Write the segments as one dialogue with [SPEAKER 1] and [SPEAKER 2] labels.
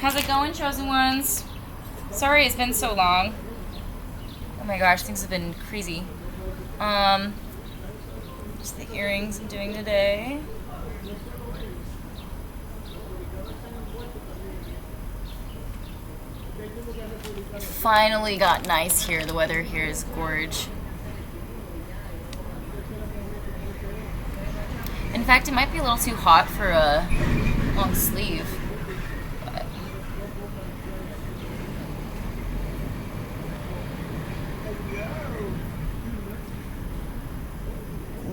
[SPEAKER 1] How's it going, chosen ones? Sorry it's been so long. Oh my gosh, things have been crazy. Just the earrings I'm doing today. Finally got nice here. The weather here is gorge. In fact, it might be a little too hot for a long sleeve. But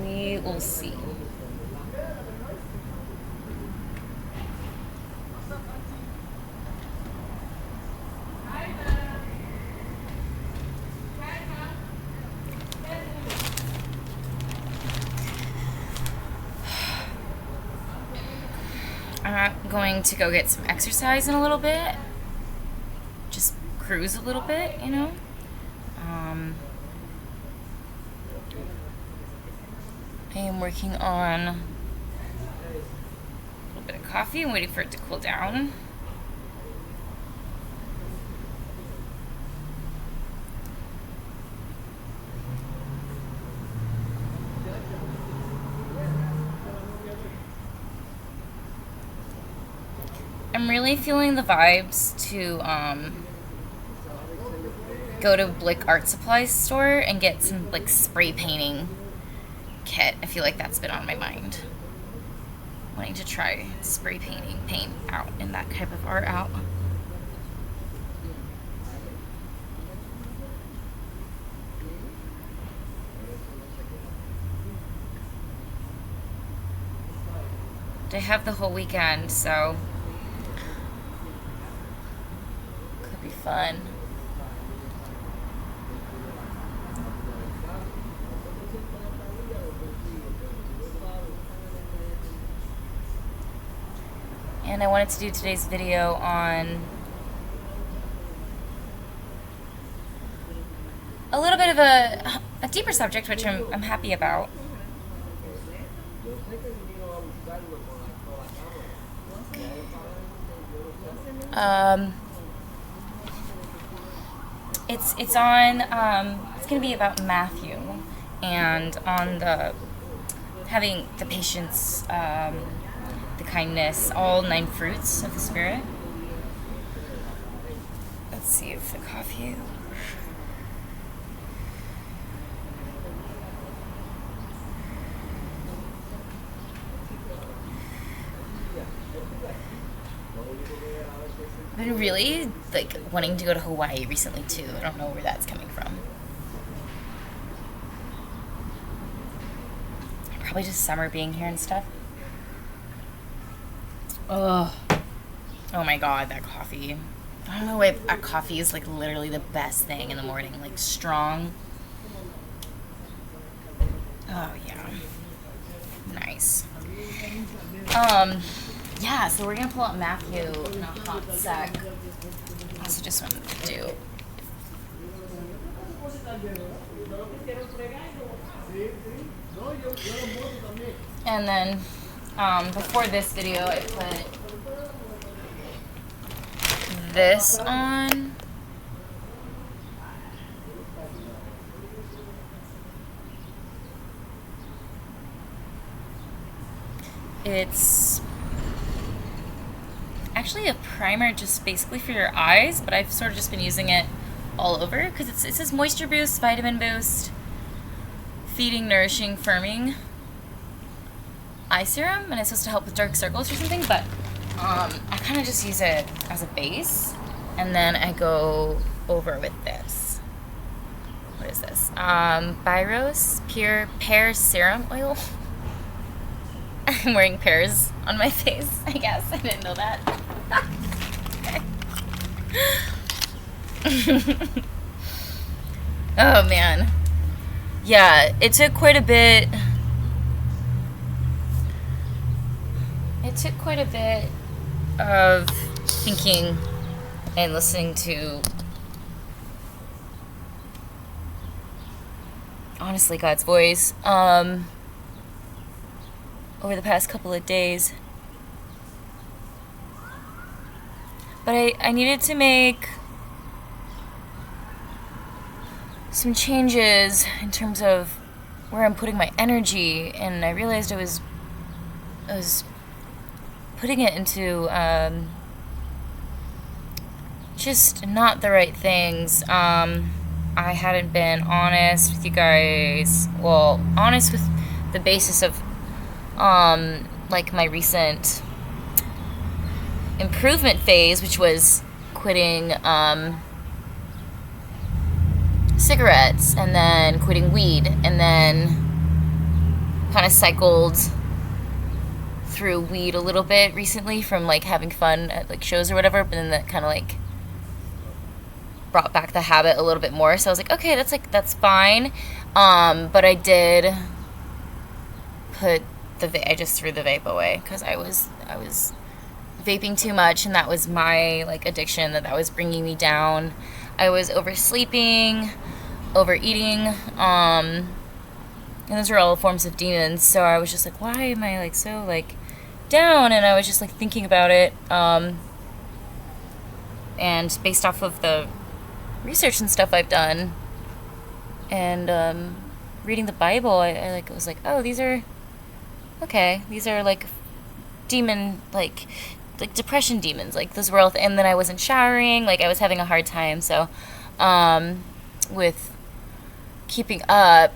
[SPEAKER 1] we will see. I'm going to go get some exercise in a little bit. Just cruise a little bit, you know. I am working on a little bit of coffee and waiting for it to cool down. I'm really feeling the vibes to go to Blick Art Supply store and get some like spray painting kit. I feel like that's been on my mind. Wanting to try spray painting paint out and that type of art out. I have the whole weekend, so could be fun. And I wanted to do today's video on a little bit of a deeper subject, which I'm happy about. It's on it's gonna be about Matthew and on the having the patience, the kindness, all 9 fruits of the Spirit. Let's see if the coffee. I've been really like wanting to go to Hawaii recently too. I don't know where that's coming from. Probably just summer being here and stuff. Oh my god, that coffee. I don't know why that coffee is like literally the best thing in the morning. Like strong. Oh yeah. Nice. Yeah, so we're gonna pull out Matthew in a hot sec. I also just wanted to do. And then before this video, I put this on. It's actually a primer just basically for your eyes, but I've sort of just been using it all over because it says moisture boost, vitamin boost, feeding, nourishing, firming eye serum, and it's supposed to help with dark circles or something, but I kind of just use it as a base, and then I go over with this. What is this? Biros Pure Pear Serum Oil. I'm wearing pears on my face, I guess. I didn't know that. Oh man. Yeah, it took quite a bit. It took quite a bit of thinking and listening to, honestly, God's voice over the past couple of days. But I needed to make some changes in terms of where I'm putting my energy, and I realized I was putting it into just not the right things. I hadn't been honest with you guys. Well, honest with the basis of like my recent improvement phase, which was quitting cigarettes and then quitting weed, and then kind of cycled through weed a little bit recently from like having fun at like shows or whatever, but then that kind of like brought back the habit a little bit more. So I was like, okay, that's fine. But I did put I just threw the vape away because I was vaping too much, and that was my like addiction that was bringing me down. I was oversleeping, overeating, and those are all forms of demons. So I was just like, why am I like so like down? And I was just like thinking about it, and based off of the research and stuff I've done, and reading the Bible, I like was like, oh, these are like demon like depression demons, like those were all and then I wasn't showering, like I was having a hard time, so with keeping up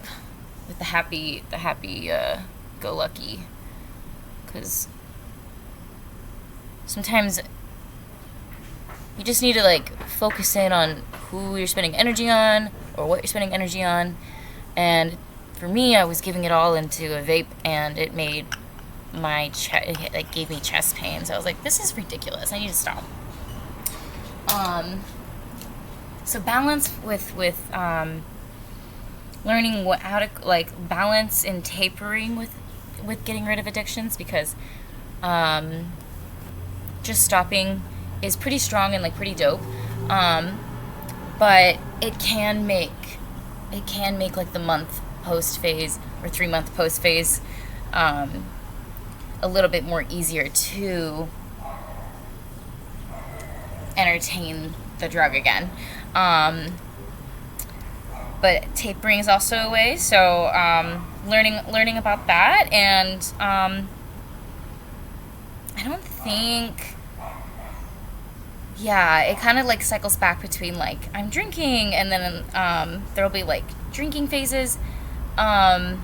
[SPEAKER 1] with the happy go lucky, because sometimes you just need to like focus in on who you're spending energy on or what you're spending energy on. And for me, I was giving it all into a vape, and it made my it like gave me chest pain. So I was like, this is ridiculous. I need to stop. So balance with learning how to like balance and tapering with getting rid of addictions, because just stopping is pretty strong and like pretty dope, but it can make like the month post phase or 3 month post phase a little bit more easier to entertain the drug again. But tapering is also a way, so learning about that, and I don't think, yeah, it kind of like cycles back between like I'm drinking, and then there'll be like drinking phases, but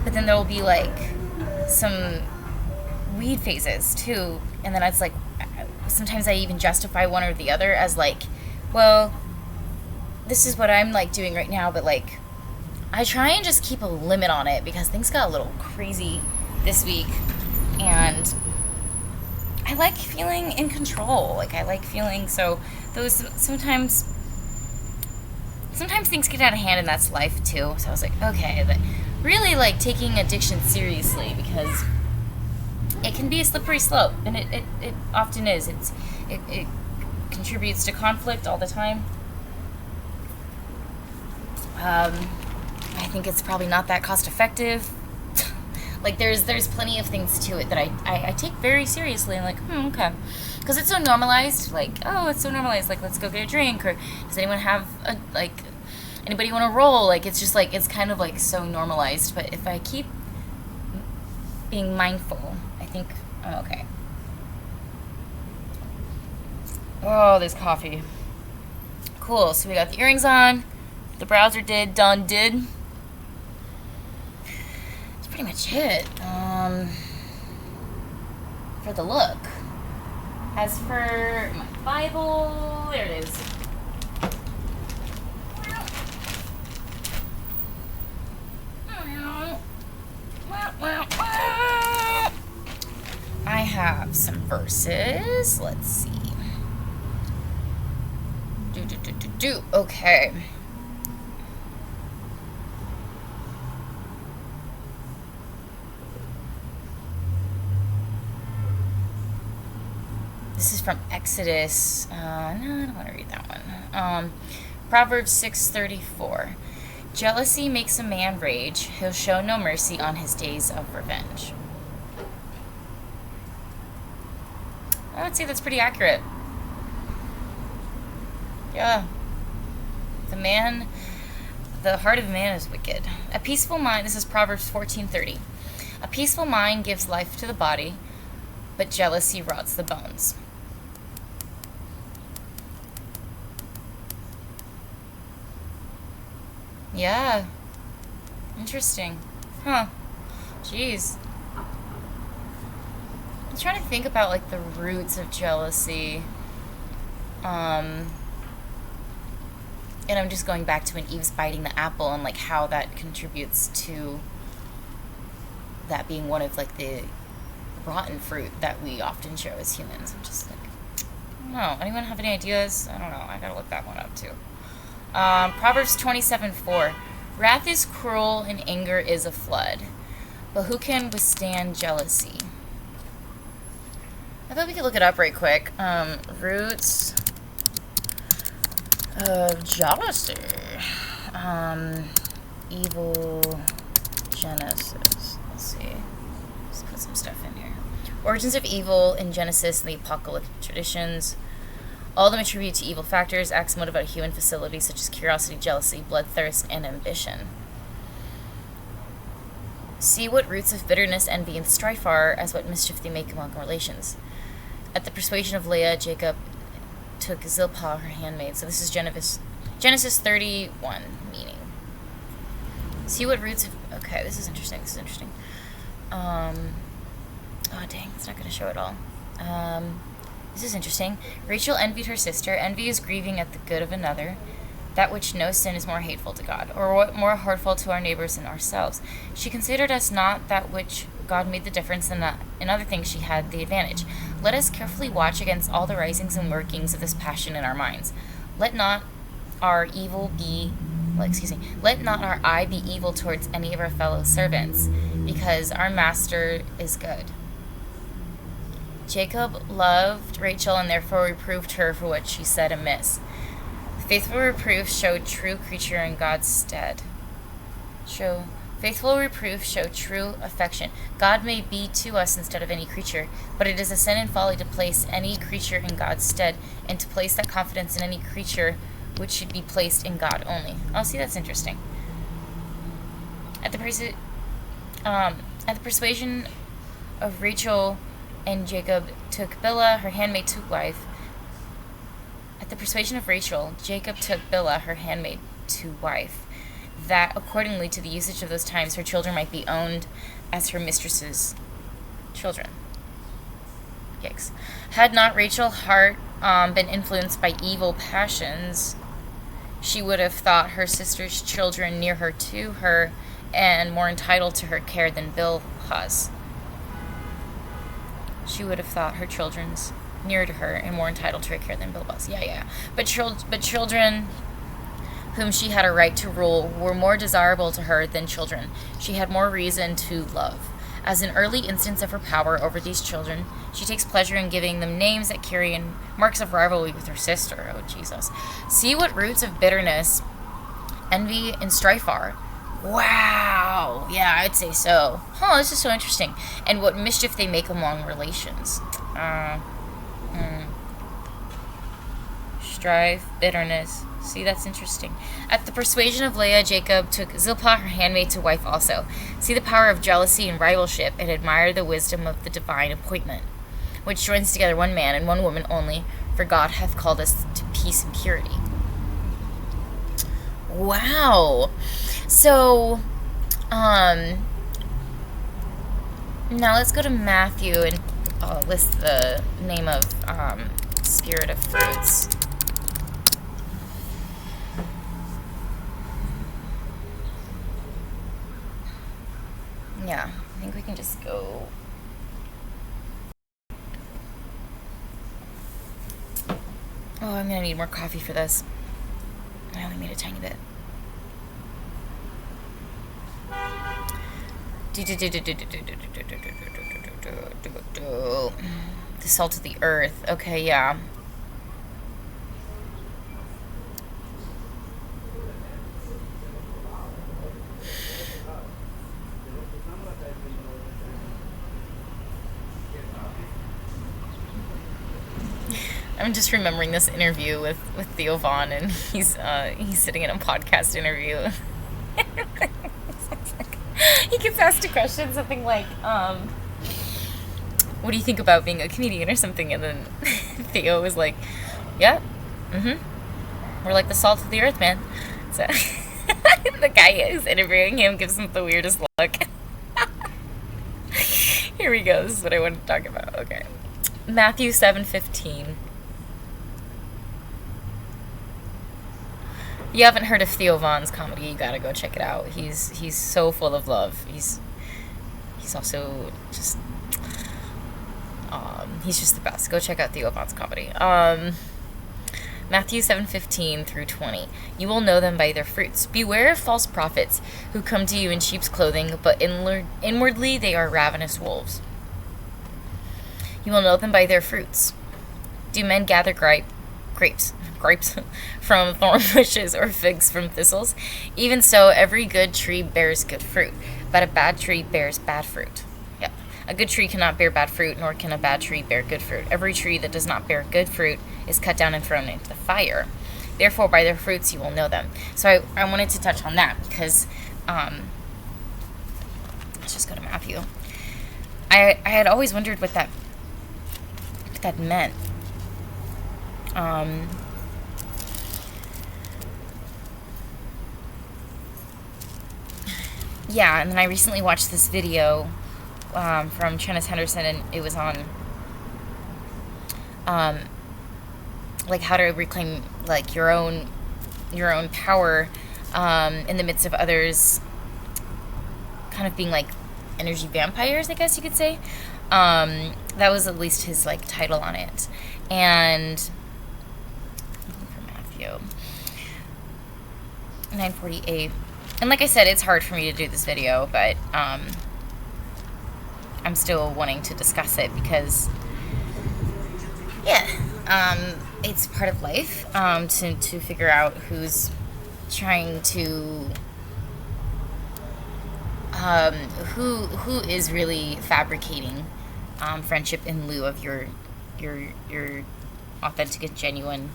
[SPEAKER 1] then there'll be like some weed phases too, and then it's like sometimes I even justify one or the other as like, well, this is what I'm like doing right now, but like I try and just keep a limit on it because things got a little crazy this week, and I like feeling in control. Like I like feeling, so those sometimes things get out of hand, and that's life too. So I was like, okay, but really like taking addiction seriously, because it can be a slippery slope, and it often is. It contributes to conflict all the time. I think it's probably not that cost effective. Like there's plenty of things to it that I take very seriously. I'm like, okay, because it's so normalized. Like, oh, it's so normalized. Like, let's go get a drink, or does anyone have anybody want to roll? Like, it's just like it's kind of like so normalized. But if I keep being mindful, I think I'm okay. Oh, there's coffee. Cool. So we got the earrings on. The browser did. That's pretty much it. For the look. As for my Bible, there it is. I have some verses. Let's see. Okay. This is from Exodus. No, I don't want to read that one. Proverbs 6:34. Jealousy makes a man rage. He'll show no mercy on his days of revenge. I would say that's pretty accurate. Yeah. The heart of man is wicked. A peaceful mind, this is Proverbs 14:30. A peaceful mind gives life to the body, but jealousy rots the bones. Yeah. Interesting. Huh. Jeez. I'm trying to think about, like, the roots of jealousy. And I'm just going back to when Eve's biting the apple and, like, how that contributes to that being one of, like, the rotten fruit that we often show as humans. I'm just like, I don't know. Anyone have any ideas? I don't know. I gotta look that one up, too. Proverbs 27:4. Wrath is cruel and anger is a flood, but who can withstand jealousy? I thought we could look it up right quick. Roots of jealousy. Evil Genesis. Let's see. Let's put some stuff in here. Origins of evil in Genesis and the apocalyptic traditions. All of them attribute to evil factors, acts motivated by human facilities such as curiosity, jealousy, bloodthirst, and ambition. See what roots of bitterness, envy, and strife are, as what mischief they make among relations. At the persuasion of Leah, Jacob took Zilpah, her handmaid. So this is Genesis 31 meaning. See what roots of... Okay, this is interesting. Oh, dang, it's not going to show it all. This is interesting. Rachel envied her sister. Envy is grieving at the good of another. That which no sin is more hateful to God, or more hurtful to our neighbors than ourselves. She considered us not that which God made the difference, and that in other things she had the advantage. Let us carefully watch against all the risings and workings of this passion in our minds. Let not our let not our eye be evil towards any of our fellow servants, because our master is good. Jacob loved Rachel and therefore reproved her for what she said amiss. Faithful reproof showed true creature in God's stead. Faithful reproof show true affection. God may be to us instead of any creature, but it is a sin and folly to place any creature in God's stead, and to place that confidence in any creature which should be placed in God only. Oh, see, that's interesting. At the persuasion of Rachel and Jacob took Bilhah, her handmaid, to wife. At the persuasion of Rachel, Jacob took Bilhah, her handmaid, to wife, that accordingly to the usage of those times her children might be owned as her mistress's children. Yikes. Had not Rachel's heart been influenced by evil passions, she would have thought her sister's children near her to her and more entitled to her care than Bilhah's. She would have thought her children's nearer to her and more entitled to her care than Bilhah's. Yeah. But children whom she had a right to rule were more desirable to her than children she had more reason to love. As an early instance of her power over these children, she takes pleasure in giving them names that carry in marks of rivalry with her sister. Oh, Jesus. See what roots of bitterness, envy, and strife are. Wow. Yeah, I'd say so. This is so interesting. And what mischief they make among relations. Strife, bitterness. See, that's interesting. At the persuasion of Leah, Jacob took Zilpah, her handmaid, to wife also. See the power of jealousy and rivalship, and admire the wisdom of the divine appointment, which joins together one man and one woman only, for God hath called us to peace and purity. Wow. So, now let's go to Matthew and list the name of spirit of fruits. Yeah, I think we can just go. Oh, I'm gonna need more coffee for this. I only made a tiny bit. The salt of the earth. Okay, yeah. I'm just remembering this interview with Theo Vaughn, and he's sitting in a podcast interview. He gets asked a question, something like, what do you think about being a comedian or something? And then Theo was like, yeah, we're like the salt of the earth, man. So the guy who's interviewing him gives him the weirdest look. Here we go. This is what I wanted to talk about. Okay. Matthew 7:15. You haven't heard of Theo Vaughn's comedy, you gotta go check it out. He's so full of love. He's also just he's just the best. Go check out Theo Vaughn's comedy. Matthew 7:15 through 20. You will know them by their fruits. Beware of false prophets who come to you in sheep's clothing, but inwardly they are ravenous wolves. You will know them by their fruits. Do men gather grapes from thorn bushes or figs from thistles? Even so, every good tree bears good fruit, but a bad tree bears bad fruit. Yep. A good tree cannot bear bad fruit, nor can a bad tree bear good fruit. Every tree that does not bear good fruit is cut down and thrown into the fire. Therefore, by their fruits you will know them. So I wanted to touch on that because, let's just go to Matthew. I had always wondered what that meant. Yeah, and then I recently watched this video from Trennis Henderson, and it was on like how to reclaim like your own power in the midst of others kind of being like energy vampires, I guess you could say. That was at least his like title on it. And for Matthew 9:48. And like I said, it's hard for me to do this video, but I'm still wanting to discuss it because, yeah, it's part of life to figure out who's trying to, who is really fabricating friendship in lieu of your authentic and genuine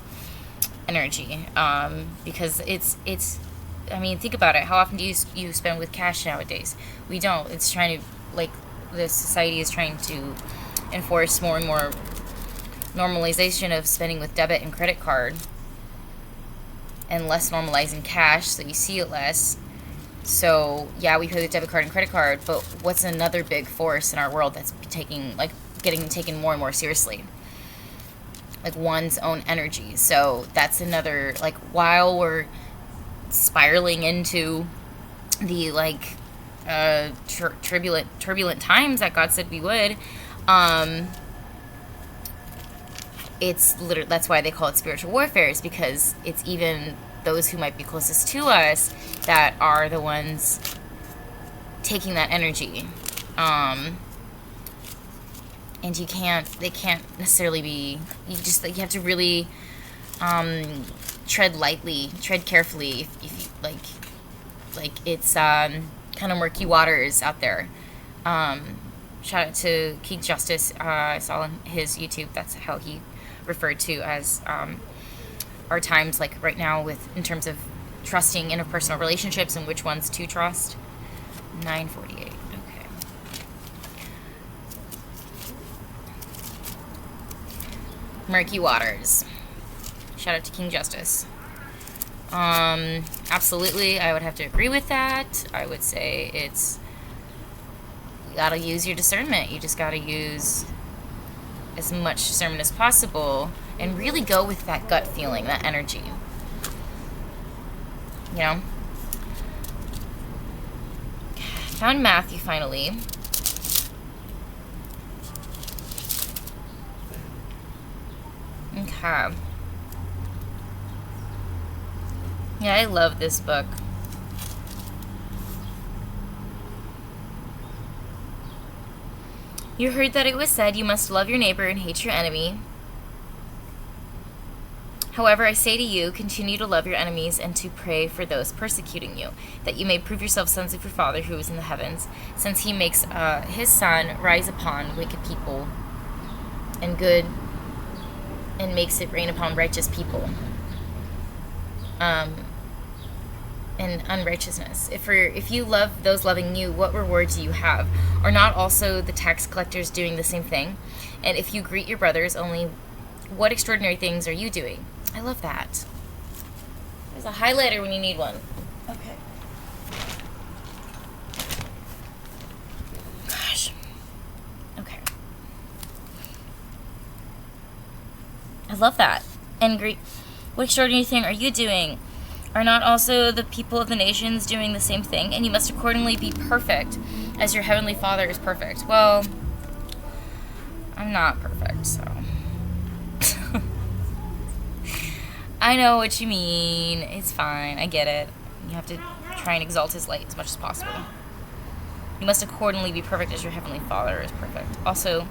[SPEAKER 1] energy, because it's I mean, think about it. How often do you spend with cash nowadays? We don't. It's trying to, like, the society is trying to enforce more and more normalization of spending with debit and credit card, and less normalizing cash, so you see it less. So yeah, we pay with debit card and credit card, but what's another big force in our world that's getting taken more and more seriously? Like one's own energy. So that's another, like, while we're spiraling into the like turbulent times that God said we would, it's literally, that's why they call it spiritual warfare, is because it's even those who might be closest to us that are the ones taking that energy, and they can't necessarily be, you have to really tread lightly, tread carefully, if you like it's kind of murky waters out there. Shout out to King Justice. I saw on his YouTube, that's how he referred to as our times, like right now, in terms of trusting interpersonal relationships and which ones to trust. 9:48. Okay. Murky waters. Shout out to King Justice. Absolutely, I would have to agree with that. I would say you gotta use your discernment. You just gotta use as much discernment as possible and really go with that gut feeling, that energy. You know? Found Matthew finally. Okay. Yeah, I love this book. You heard that it was said, you must love your neighbor and hate your enemy. However, I say to you, continue to love your enemies and to pray for those persecuting you, that you may prove yourselves sons of your Father who is in the heavens, since he makes his sun rise upon wicked people and good and makes it rain upon righteous people. And unrighteousness. If you love those loving you, what reward do you have? Are not also the tax collectors doing the same thing? And if you greet your brothers only, what extraordinary things are you doing? I love that. There's a highlighter when you need one. Okay. Gosh. Okay. I love that. And greet. What extraordinary thing are you doing? Are not also the people of the nations doing the same thing? And you must accordingly be perfect, as your heavenly Father is perfect. Well, I'm not perfect, so. I know what you mean. It's fine. I get it. You have to try and exalt his light as much as possible. You must accordingly be perfect, as your heavenly Father is perfect. Also,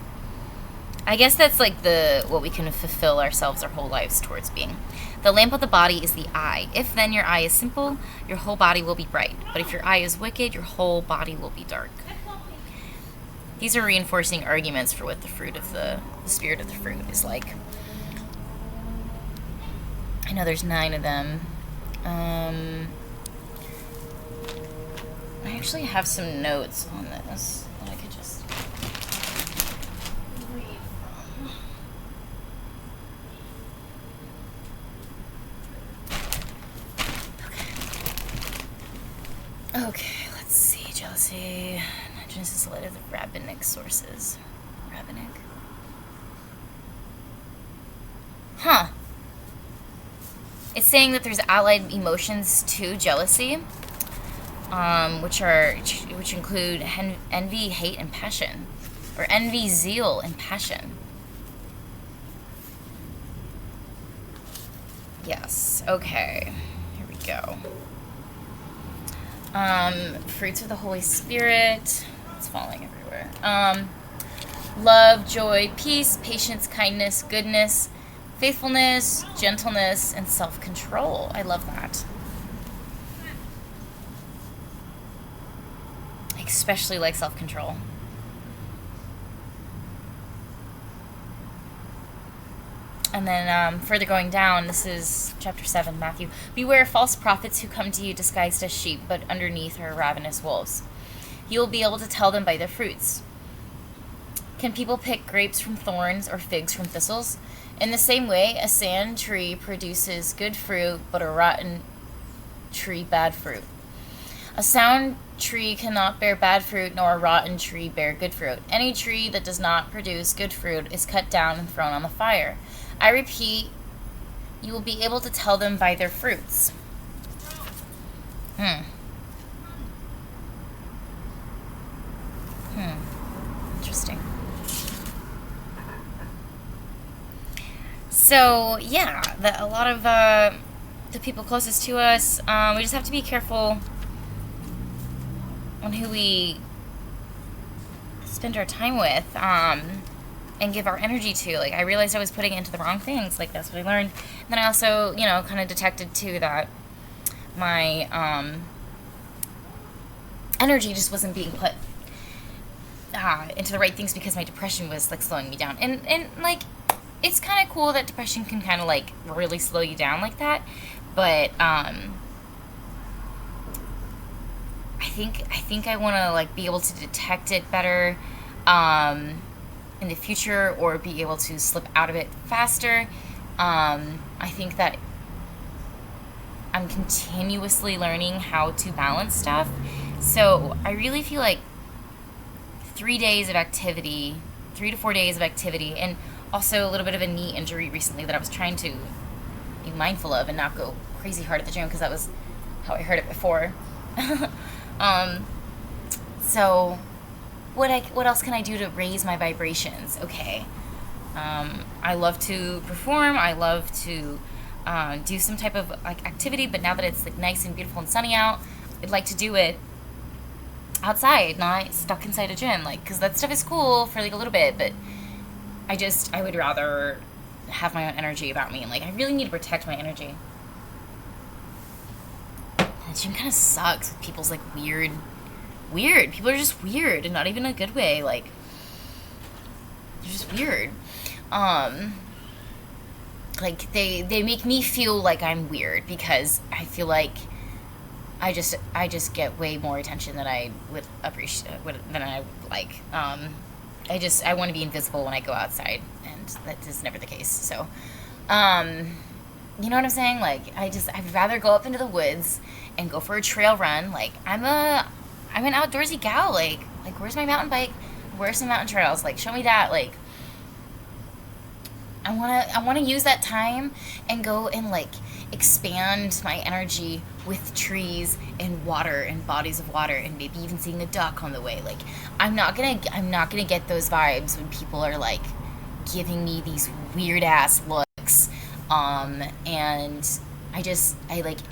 [SPEAKER 1] I guess that's like what we can fulfill ourselves our whole lives towards being. The lamp of the body is the eye. If then your eye is simple, your whole body will be bright. But if your eye is wicked, your whole body will be dark. These are reinforcing arguments for what the fruit of the spirit of the fruit is like. I know there's 9 of them. I actually have some notes on this that I could just read from. Okay, let's see. Jealousy. Genesis led of the rabbinic sources. Rabbinic? Huh. It's saying that there's allied emotions to jealousy, which include envy, hate, and passion, or envy, zeal, and passion. Yes. Okay. Here we go. Fruits of the Holy Spirit. It's falling everywhere. Love, joy, peace, patience, kindness, goodness, faithfulness, gentleness, and self-control. I love that. I especially like self-control. And then further going down, this is chapter 7, Matthew. Beware false prophets who come to you disguised as sheep, but underneath are ravenous wolves. You will be able to tell them by their fruits. Can people pick grapes from thorns or figs from thistles? In the same way, a sound tree produces good fruit, but a rotten tree bad fruit. A sound tree cannot bear bad fruit, nor a rotten tree bear good fruit. Any tree that does not produce good fruit is cut down and thrown on the fire. I repeat, you will be able to tell them by their fruits. Interesting. So, yeah, a lot of the people closest to us, we just have to be careful on who we spend our time with and give our energy to. Like, I realized I was putting it into the wrong things. Like, that's what I learned. And then I also, kind of detected, too, that my energy just wasn't being put into the right things because my depression was, like, slowing me down. And like, it's kind of cool that depression can kind of, like, really slow you down like that. But, I think I want to, like, be able to detect it better, in the future, or be able to slip out of it faster. I think that I'm continuously learning how to balance stuff. So I really feel like 3 days of activity, 3 to 4 days of activity, and also a little bit of a knee injury recently that I was trying to be mindful of and not go crazy hard at the gym, because that was how I heard it before. So what else can I do to raise my vibrations? Okay. I love to perform. I love to do some type of, like, activity, but now that it's, like, nice and beautiful and sunny out, I'd like to do it outside, not stuck inside a gym, like, because that stuff is cool for, like, a little bit, but I would rather have my own energy about me, and, like, I really need to protect my energy. The gym kind of sucks with people's, like, weird. People are just weird, and not even in a good way. Like, they're just weird. like they make me feel like I'm weird because I feel like I just get way more attention than I would appreciate than I would like. I want to be invisible when I go outside, and that is never the case. So, you know what I'm saying? Like I'd rather go up into the woods and go for a trail run. Like I'm an outdoorsy gal. Like where's my mountain bike? Where's some mountain trails? Like show me that. Like I wanna use that time and go and like expand my energy with trees and water and bodies of water and maybe even seeing a duck on the way. Like I'm not gonna get those vibes when people are like giving me these weird ass looks. And I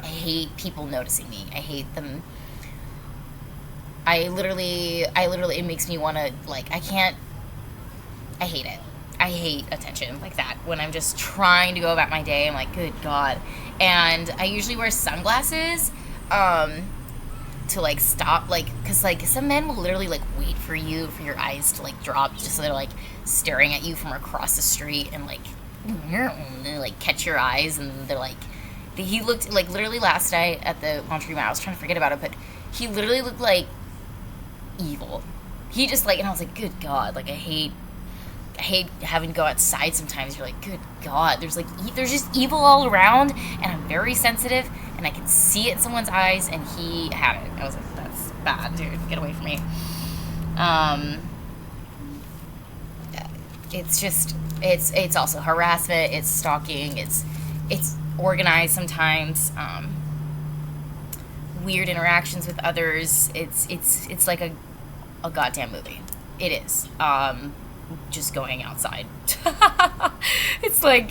[SPEAKER 1] hate people noticing me. I hate them. I literally it makes me want to like I hate it. I hate attention like that when I'm just trying to go about my day. I'm like, good God. And I usually wear sunglasses to like stop, like, because like some men will literally like wait for your eyes to like drop just so they're like staring at you from across the street and like catch your eyes, and they're like, he looked like literally last night at the laundry mat. I was trying to forget about it, but he literally looked like evil. He just like, and I was like, good God, like I hate having to go outside sometimes. You're like, good God, there's just evil all around, and I'm very sensitive, and I can see it in someone's eyes, and he had it. I was like, that's bad, dude, get away from me. It's just, it's also harassment, it's stalking, it's organized sometimes, weird interactions with others. It's like a goddamn movie. It is. Just going outside. It's like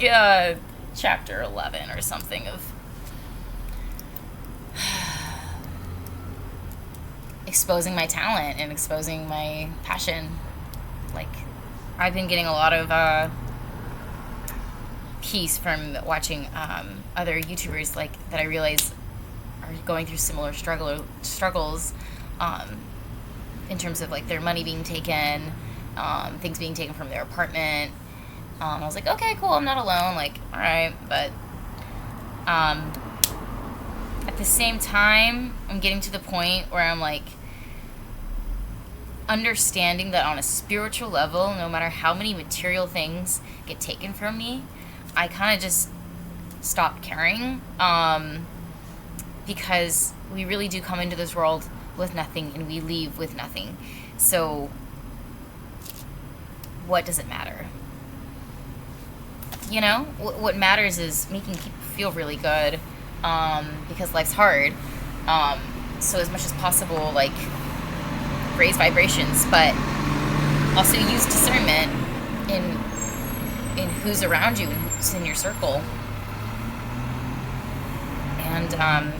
[SPEAKER 1] chapter 11 or something of exposing my talent and exposing my passion. Like, I've been getting a lot of peace from watching other YouTubers like that I realize are going through similar struggles in terms of like their money being taken, things being taken from their apartment. I was like, okay, cool, I'm not alone. Like, all right, but at the same time, I'm getting to the point where I'm like understanding that on a spiritual level, no matter how many material things get taken from me, I kind of just stop caring, because we really do come into this world with nothing and we leave with nothing. So what does it matter? You know, what matters is making people feel really good, because life's hard. So as much as possible, like, raise vibrations, but also use discernment in who's around you and who's in your circle. And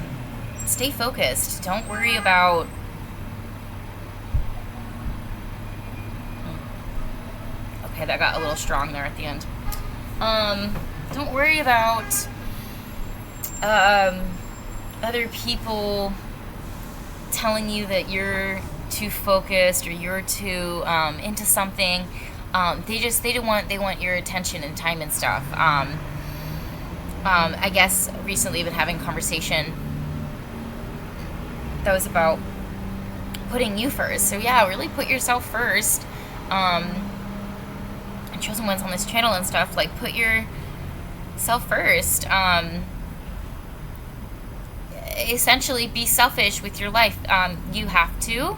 [SPEAKER 1] stay focused. Don't worry about okay, that got a little strong there at the end. Don't worry about other people telling you that you're too focused or you're too into something. They want your attention and time and stuff. I guess recently I've been having a conversation that was about putting you first. So yeah, really put yourself first. And chosen ones on this channel and stuff, like, put yourself first. Essentially be selfish with your life. You have to,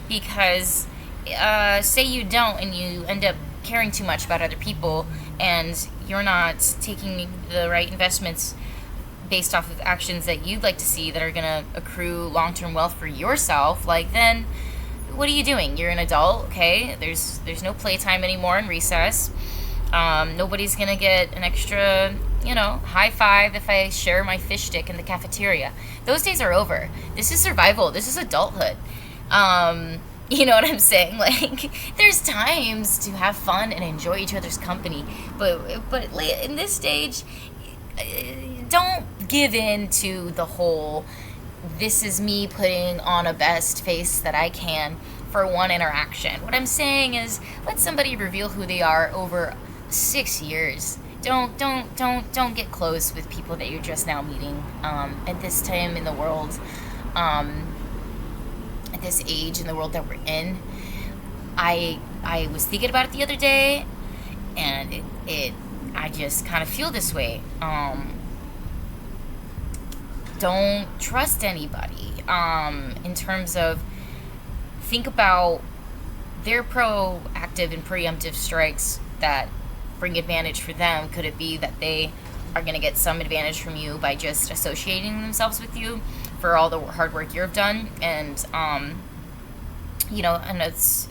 [SPEAKER 1] because say you don't and you end up caring too much about other people and you're not taking the right investments based off of actions that you'd like to see that are going to accrue long-term wealth for yourself, like, then what are you doing? You're an adult, okay? There's no playtime anymore in recess. Nobody's going to get an extra, high five if I share my fish stick in the cafeteria. Those days are over. This is survival. This is adulthood. You know what I'm saying? Like, there's times to have fun and enjoy each other's company, but in this stage, don't give in to the whole, this is me putting on a best face that I can for one interaction. What I'm saying is, let somebody reveal who they are over 6 years don't get close with people that you're just now meeting. At this time in the world, at this age in the world that we're in, I was thinking about it the other day, and it I just kind of feel this way. Don't trust anybody. In terms of, think about their proactive and preemptive strikes that bring advantage for them. Could it be that they are going to get some advantage from you by just associating themselves with you for all the hard work you've done? And and it's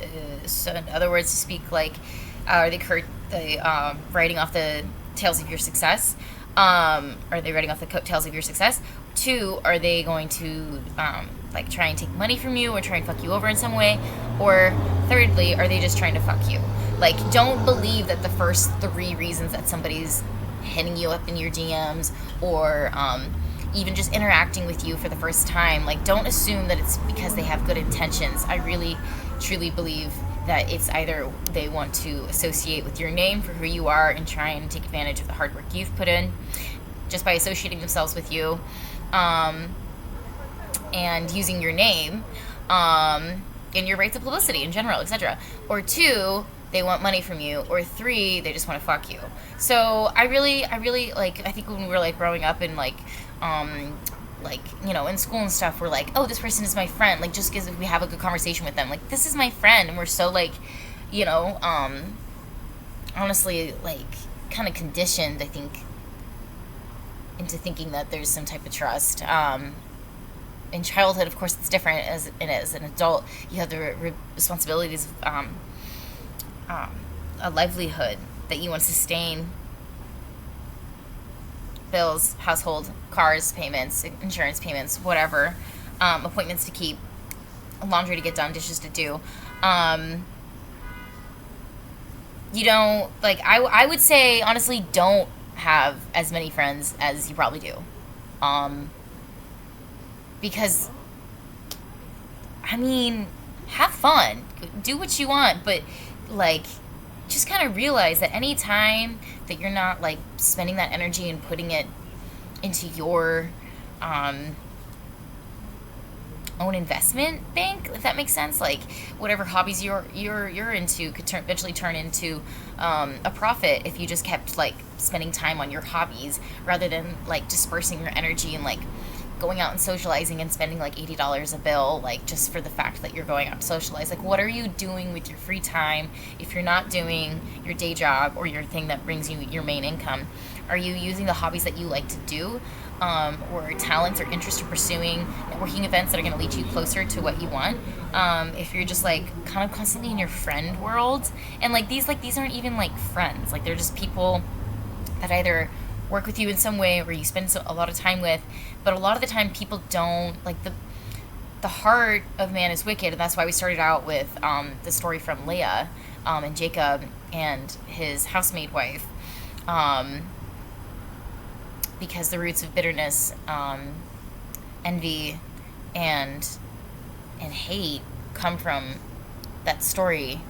[SPEAKER 1] so in other words to speak, like, are they writing off the tails of your success? Are they writing off the coattails of your success? Two, are they going to try and take money from you or try and fuck you over in some way? Or thirdly, are they just trying to fuck you? Like, don't believe that the first three reasons that somebody's hitting you up in your DMs or even just interacting with you for the first time, like, don't assume that it's because they have good intentions. I really, truly believe that it's either they want to associate with your name for who you are and try and take advantage of the hard work you've put in just by associating themselves with you, and using your name, and your rights of publicity in general, etc. Or two, they want money from you. Or three, they just want to fuck you. So I really, like, I think when we were, like, growing up and, in school and stuff, we're like, oh, this person is my friend. Like, just because we have a good conversation with them, like, this is my friend. And we're so, like, honestly, like, kind of conditioned, I think, into thinking that there's some type of trust. In childhood, of course, it's different. As an adult, you have the responsibilities of a livelihood that you want to sustain. Bills, household, cars payments, insurance payments, whatever, appointments to keep, laundry to get done, dishes to do. You don't, like, I would say, honestly, don't have as many friends as you probably do. Because, I mean, have fun, do what you want, but, like, just kind of realize that any time that you're not, like, spending that energy and putting it into your own investment bank, if that makes sense, like, whatever hobbies you're into could eventually turn into a profit if you just kept, like, spending time on your hobbies rather than, like, dispersing your energy and, like, going out and socializing and spending, like, $80 a bill, like, just for the fact that you're going out to socialize. Like, what are you doing with your free time if you're not doing your day job or your thing that brings you your main income? Are you using the hobbies that you like to do, or talents or interests you're pursuing, networking events that are going to lead you closer to what you want? If you're just, like, kind of constantly in your friend world, and, like, these aren't even, like, friends, like, they're just people that either work with you in some way or you spend a lot of time with, but a lot of the time people don't, like, the heart of man is wicked, and that's why we started out with the story from Leah and Jacob and his housemaid wife, because the roots of bitterness, envy, and hate come from that story